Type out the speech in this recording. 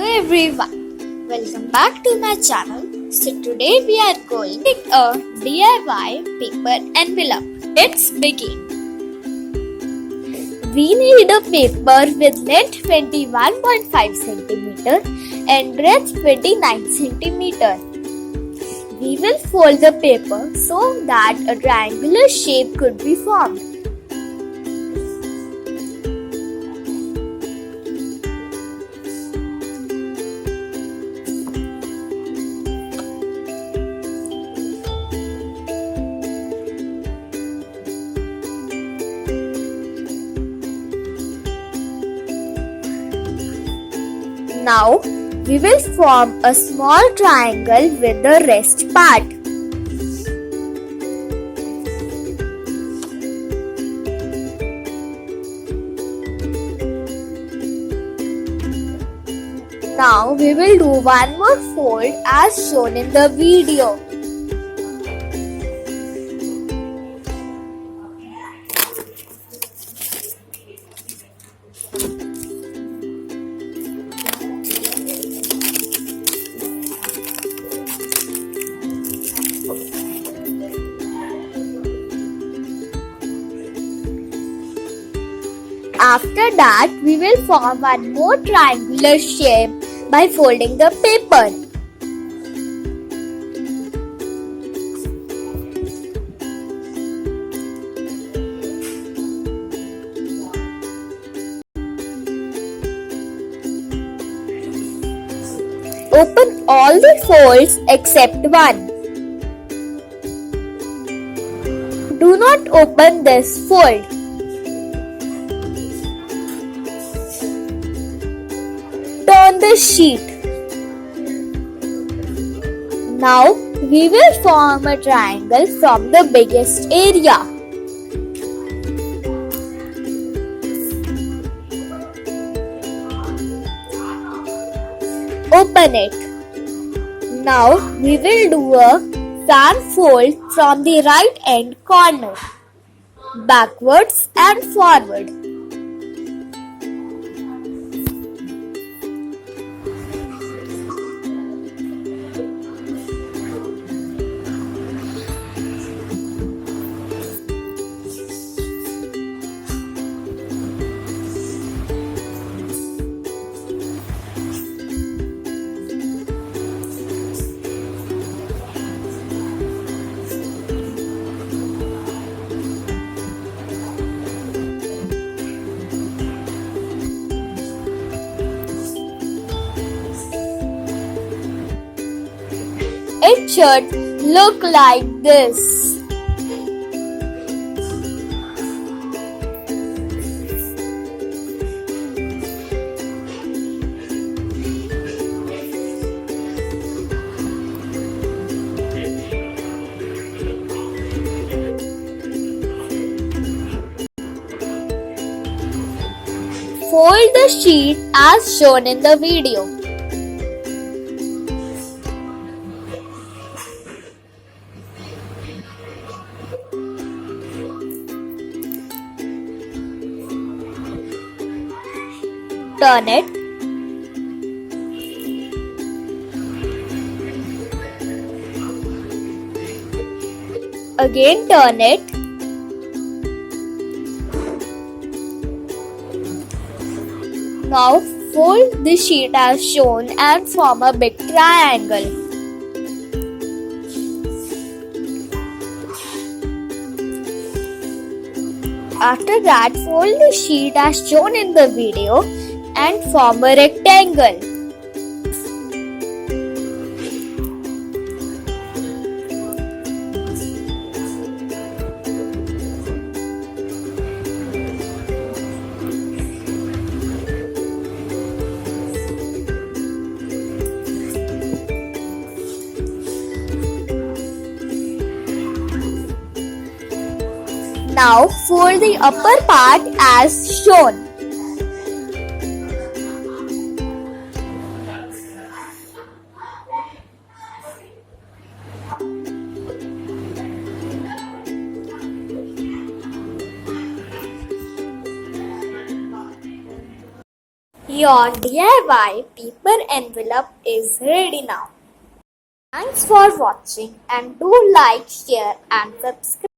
everyone, welcome back to my channel. So today we are going to make a DIY paper envelope. Let's begin. We need a paper with length 21.5 cm and breadth 29 cm. We will fold the paper so that a triangular shape could be formed. Now, we will form a small triangle with the rest part. Now, we will do one more fold as shown in the video. After that, we will form one more triangular shape by folding the paper. Open all the folds except one. Do not open this fold. Turn the sheet. Now we will form a triangle from the biggest area. Open it. Now we will do a fan fold from the right end corner, backwards and forward. It should look like this. Fold the sheet as shown in the video. Turn it. Again turn it. Now fold the sheet as shown and form a big triangle. After that, fold the sheet as shown in the video and form a rectangle. Now fold the upper part as shown. Your DIY paper envelope is ready now. Thanks for watching and do like, share and subscribe.